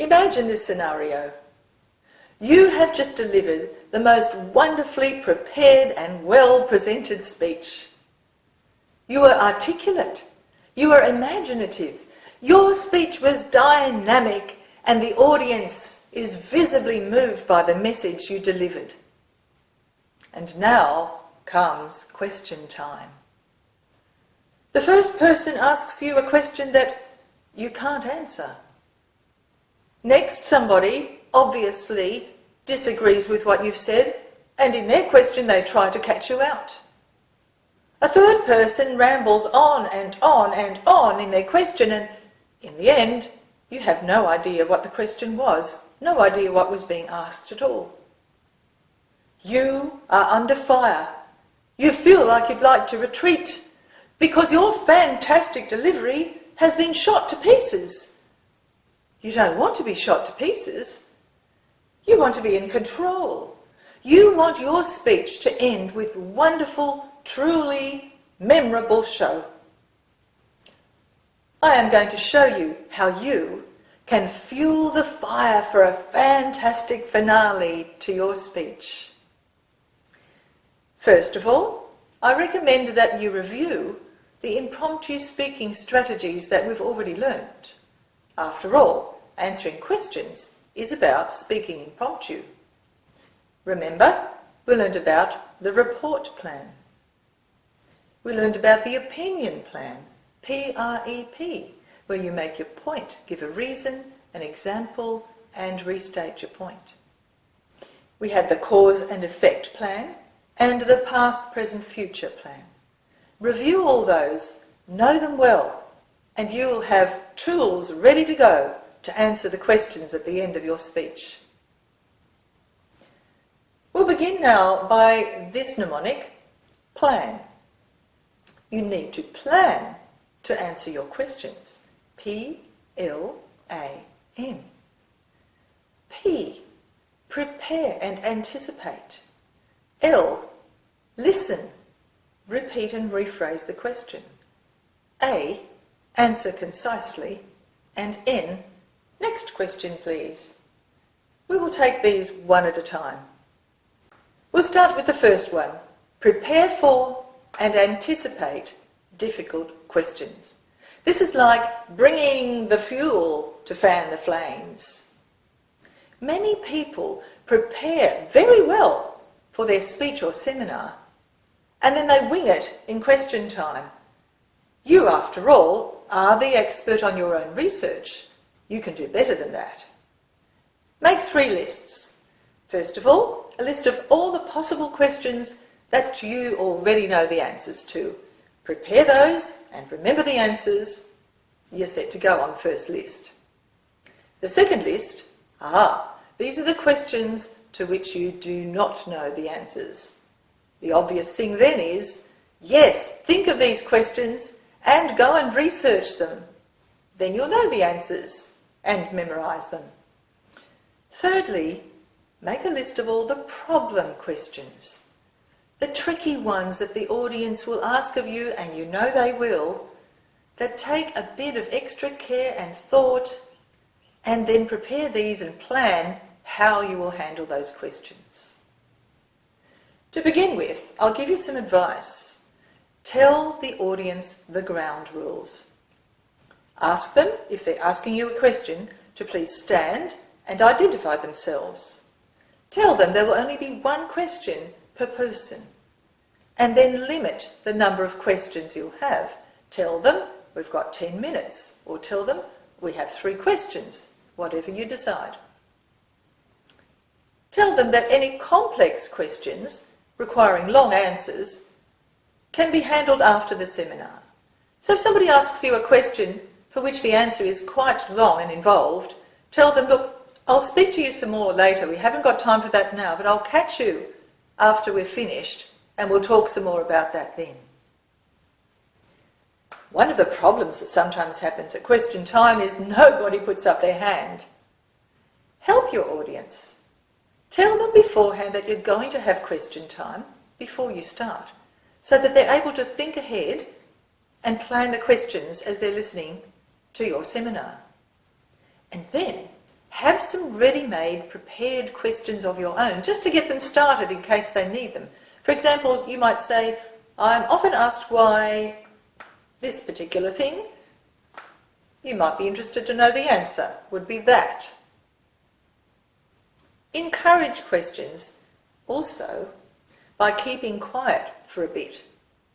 Imagine this scenario. You have just delivered the most wonderfully prepared and well-presented speech. You were articulate, you were imaginative, your speech was dynamic, and the audience is visibly moved by the message you delivered. And now comes question time. The first person asks you a question that you can't answer. Next, somebody obviously disagrees with what you've said, and in their question they try to catch you out. A third person rambles on and on and on in their question, and in the end you have no idea what the question was, no idea what was being asked at all. You are under fire. You feel like you'd like to retreat because your fantastic delivery has been shot to pieces. You don't want to be shot to pieces. You want to be in control. You want your speech to end with wonderful, truly memorable show. I am going to show you how you can fuel the fire for a fantastic finale to your speech. First of all, I recommend that you review the impromptu speaking strategies that we've already learned. After all, answering questions is about speaking impromptu. Remember, we learned about the report plan. We learned about the opinion plan, PREP, where you make your point, give a reason, an example, and restate your point. We had the cause and effect plan and the past, present, future plan. Review all those, know them well, and you'll have tools ready to go to answer the questions at the end of your speech. We'll begin now by this mnemonic, plan. You need to plan to answer your questions. P-L-A-N. P, prepare and anticipate. L, listen, repeat and rephrase the question. A, answer concisely. And N, next question please. We will take these one at a time. We'll start with the first one. Prepare for and anticipate difficult questions. This is like bringing the fuel to fan the flames. Many people prepare very well for their speech or seminar, and then they wing it in question time. You, after all, are the expert on your own research. You can do better than that. Make 3 lists. First of all, a list of all the possible questions that you already know the answers to. Prepare those and remember the answers. You're set to go on the first list. The second list, these are the questions to which you do not know the answers. The obvious thing then is, yes, think of these questions and go and research them. Then you'll know the answers and memorise them. Thirdly, make a list of all the problem questions. The tricky ones that the audience will ask of you, and you know they will, that take a bit of extra care and thought, and then prepare these and plan how you will handle those questions. To begin with, I'll give you some advice. Tell the audience the ground rules. Ask them, if they're asking you a question, to please stand and identify themselves. Tell them there will only be one question per person, and then limit the number of questions you'll have. Tell them we've got 10 minutes, or tell them we have 3 questions, whatever you decide. Tell them that any complex questions requiring long answers can be handled after the seminar. So if somebody asks you a question for which the answer is quite long and involved, tell them, look, I'll speak to you some more later. We haven't got time for that now, but I'll catch you after we're finished and we'll talk some more about that then. One of the problems that sometimes happens at question time is nobody puts up their hand. Help your audience. Tell them beforehand that you're going to have question time before you start, so that they're able to think ahead and plan the questions as they're listening to your seminar. And then have some ready-made, prepared questions of your own, just to get them started in case they need them. For example, you might say, I'm often asked why this particular thing. You might be interested to know the answer, would be that. Encourage questions also by keeping quiet for a bit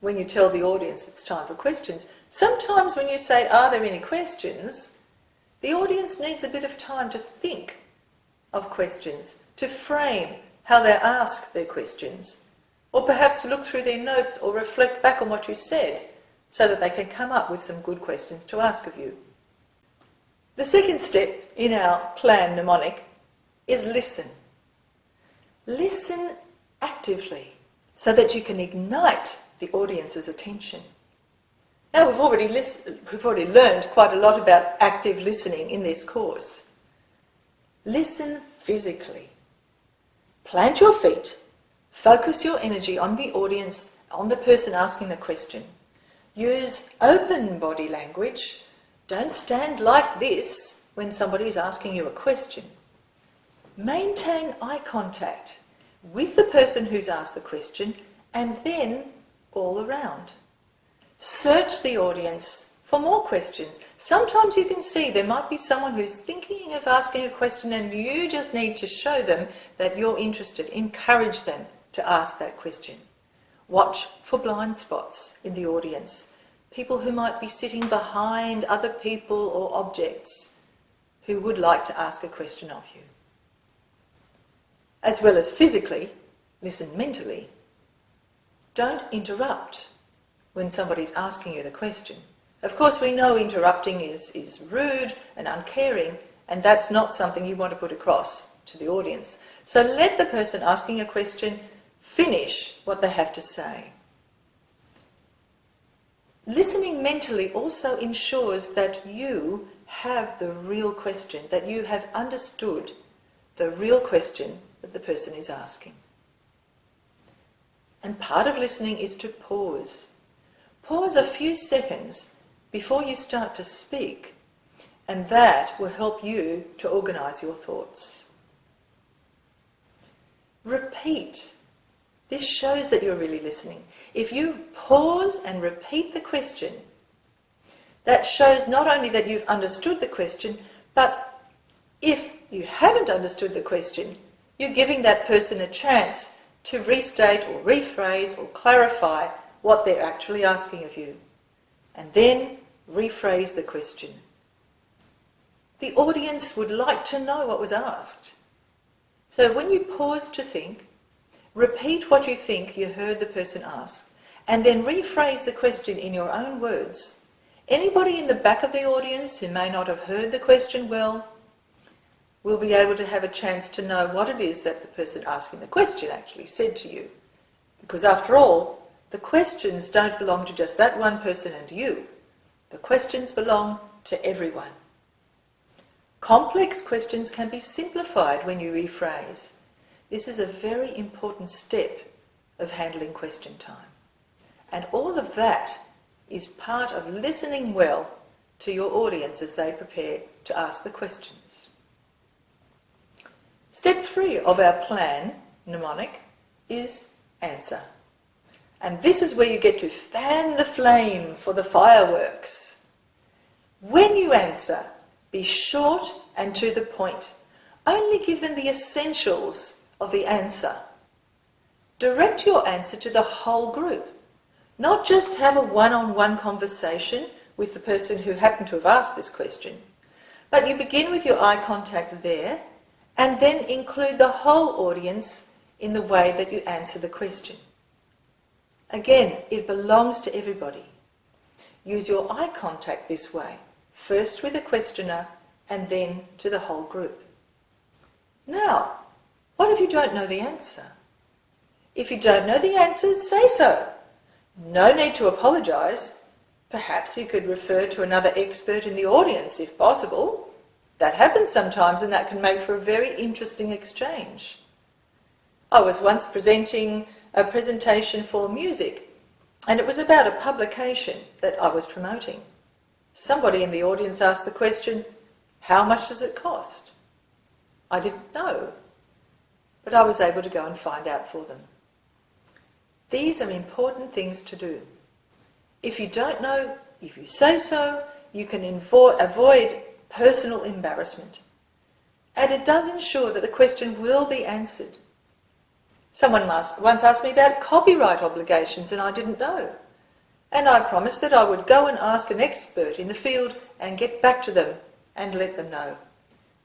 when you tell the audience it's time for questions. Sometimes when you say, are there any questions, the audience needs a bit of time to think of questions, to frame how they ask their questions, or perhaps to look through their notes or reflect back on what you said so that they can come up with some good questions to ask of you. The second step in our plan mnemonic is listen. Listen actively so that you can ignite the audience's attention. Now we've already learned quite a lot about active listening in this course. Listen physically. Plant your feet. Focus your energy on the audience, on the person asking the question. Use open body language. Don't stand like this when somebody is asking you a question. Maintain eye contact with the person who's asked the question and then all around. Search the audience for more questions. Sometimes you can see there might be someone who's thinking of asking a question and you just need to show them that you're interested. Encourage them to ask that question. Watch for blind spots in the audience. People who might be sitting behind other people or objects who would like to ask a question of you. As well as physically, listen mentally. Don't interrupt when somebody's asking you the question. Of course, we know interrupting is rude and uncaring, and that's not something you want to put across to the audience. So let the person asking a question finish what they have to say. Listening mentally also ensures that you have the real question, that you have understood the real question that the person is asking. And part of listening is to pause. Pause a few seconds before you start to speak, and that will help you to organise your thoughts. Repeat. This shows that you're really listening. If you pause and repeat the question, that shows not only that you've understood the question, but if you haven't understood the question, you're giving that person a chance to restate or rephrase or clarify what they're actually asking of you. And then rephrase the question. The audience would like to know what was asked. So when you pause to think, repeat what you think you heard the person ask, and then rephrase the question in your own words. Anybody in the back of the audience who may not have heard the question well will be able to have a chance to know what it is that the person asking the question actually said to you. Because after all, the questions don't belong to just that one person and you. The questions belong to everyone. Complex questions can be simplified when you rephrase. This is a very important step of handling question time. And all of that is part of listening well to your audience as they prepare to ask the questions. Step 3 of our plan, mnemonic, is answer. And this is where you get to fan the flame for the fireworks. When you answer, be short and to the point. Only give them the essentials of the answer. Direct your answer to the whole group. Not just have a one-on-one conversation with the person who happened to have asked this question, but you begin with your eye contact there and then include the whole audience in the way that you answer the question. Again, it belongs to everybody. Use your eye contact this way, first with the questioner and then to the whole group. Now, what if you don't know the answer? If you don't know the answer, say so. No need to apologise. Perhaps you could refer to another expert in the audience if possible. That happens sometimes and that can make for a very interesting exchange. I was once presenting a presentation for music and it was about a publication that I was promoting. Somebody in the audience asked the question, how much does it cost? I didn't know, but I was able to go and find out for them. These are important things to do. If you don't know, if you say so, you can avoid personal embarrassment. And it does ensure that the question will be answered. Someone once asked me about copyright obligations and I didn't know. And I promised that I would go and ask an expert in the field and get back to them and let them know.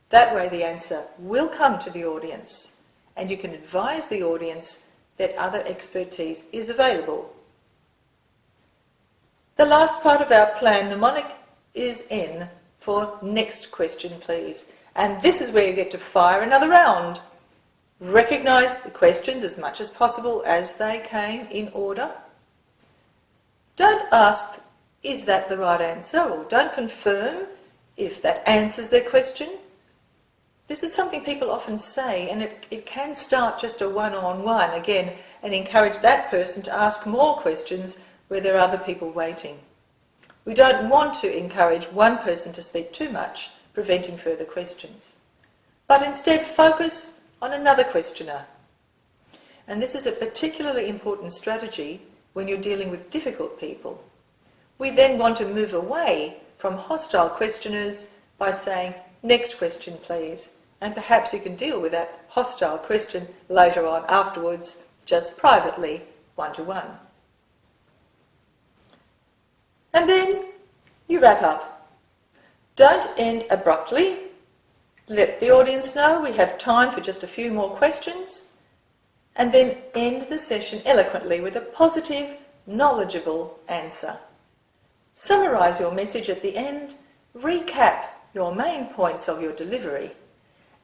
That way the answer will come to the audience and you can advise the audience that other expertise is available. The last part of our plan mnemonic is N for next question please. And this is where you get to fire another round. Recognise the questions as much as possible as they came in order. Don't ask, is that the right answer? Or don't confirm if that answers their question. This is something people often say, and it can start just a one-on-one again and encourage that person to ask more questions where there are other people waiting. We don't want to encourage one person to speak too much, preventing further questions, but instead focus on another questioner. And this is a particularly important strategy when you're dealing with difficult people. We then want to move away from hostile questioners by saying, next question please, and perhaps you can deal with that hostile question later on afterwards, just privately, one-to-one. And then you wrap up. Don't end abruptly. Let the audience know we have time for just a few more questions, and then end the session eloquently with a positive, knowledgeable answer. Summarise your message at the end, recap your main points of your delivery,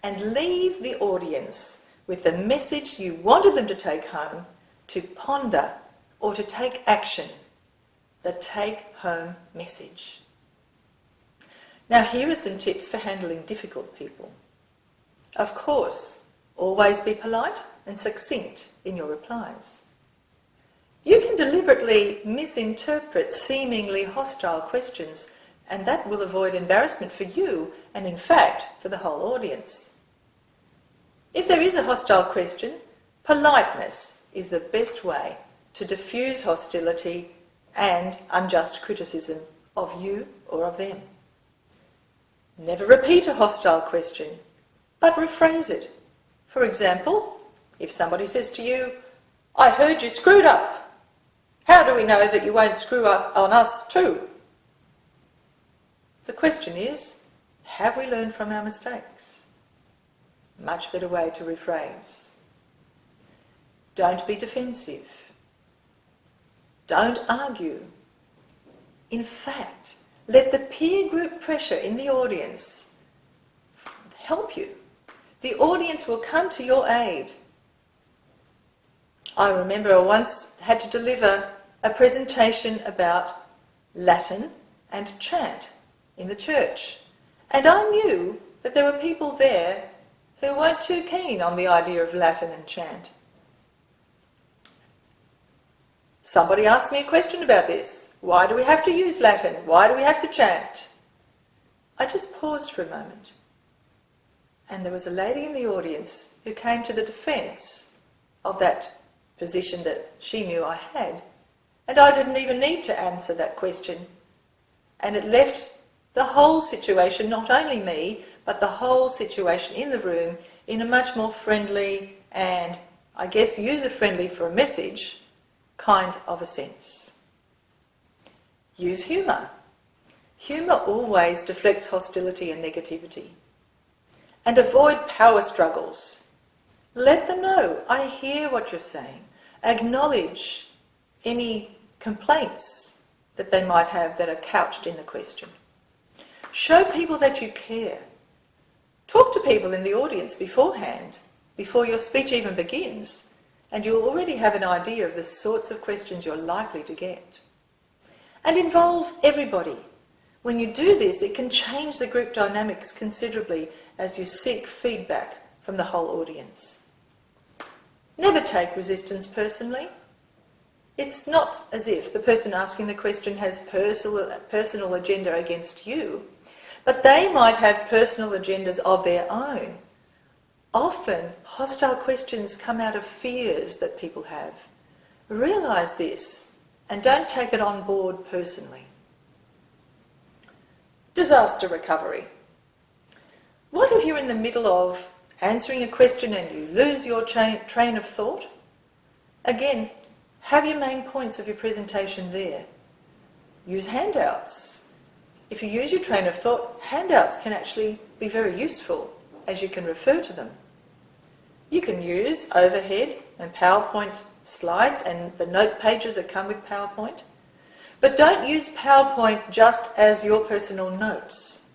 and leave the audience with the message you wanted them to take home, to ponder or to take action. The take-home message. Now here are some tips for handling difficult people. Of course, always be polite and succinct in your replies. You can deliberately misinterpret seemingly hostile questions, and that will avoid embarrassment for you and in fact for the whole audience. If there is a hostile question, politeness is the best way to diffuse hostility and unjust criticism of you or of them. Never repeat a hostile question, but rephrase it. For example, if somebody says to you, I heard you screwed up. How do we know that you won't screw up on us too? The question is, have we learned from our mistakes? Much better way to rephrase. Don't be defensive. Don't argue. In fact, let the peer group pressure in the audience help you. The audience will come to your aid. I remember I once had to deliver a presentation about Latin and chant in the church, and I knew that there were people there who weren't too keen on the idea of Latin and chant. Somebody asked me a question about this. Why do we have to use Latin? Why do we have to chant? I just paused for a moment, and there was a lady in the audience who came to the defence of that position that she knew I had, and I didn't even need to answer that question. And it left the whole situation, not only me, but the whole situation in the room, in a much more friendly and, I guess, user-friendly for a message kind of a sense. Use humour. Humour always deflects hostility and negativity. And avoid power struggles. Let them know, I hear what you're saying. Acknowledge any complaints that they might have that are couched in the question. Show people that you care. Talk to people in the audience beforehand, before your speech even begins, and you'll already have an idea of the sorts of questions you're likely to get. And involve everybody. When you do this, it can change the group dynamics considerably as you seek feedback from the whole audience. Never take resistance personally. It's not as if the person asking the question has personal agenda against you, but they might have personal agendas of their own, Often, hostile questions come out of fears that people have. Realise this and don't take it on board personally. Disaster recovery. What if you're in the middle of answering a question and you lose your train of thought? Again, have your main points of your presentation there. Use handouts. If you use your train of thought, handouts can actually be very useful as you can refer to them. You can use overhead and PowerPoint slides and the note pages that come with PowerPoint. But don't use PowerPoint just as your personal notes.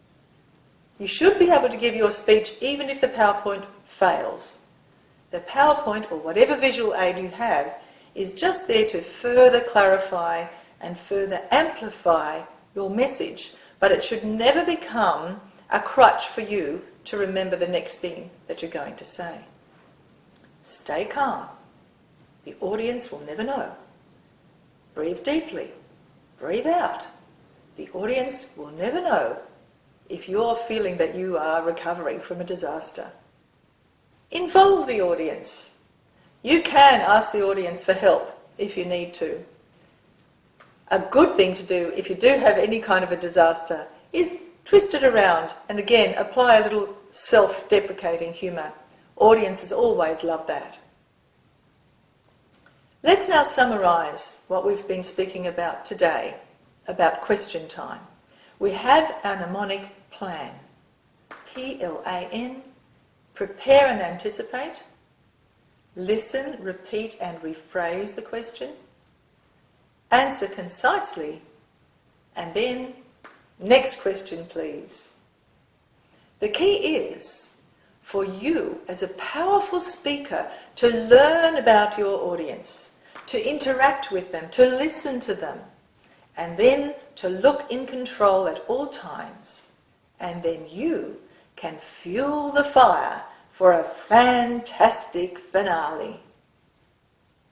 You should be able to give your speech even if the PowerPoint fails. The PowerPoint, or whatever visual aid you have, is just there to further clarify and further amplify your message, but it should never become a crutch for you to remember the next thing that you're going to say. Stay calm. The audience will never know. Breathe deeply. Breathe out. The audience will never know if you're feeling that you are recovering from a disaster. Involve the audience. You can ask the audience for help if you need to. A good thing to do if you do have any kind of a disaster is twist it around and again apply a little self-deprecating humour. Audiences always love that. Let's now summarise what we've been speaking about today, about question time. We have a mnemonic plan. PLAN, prepare and anticipate, listen, repeat and rephrase the question, answer concisely, and then, next question please. The key is for you as a powerful speaker to learn about your audience, to interact with them, to listen to them, and then to look in control at all times. And then you can fuel the fire for a fantastic finale.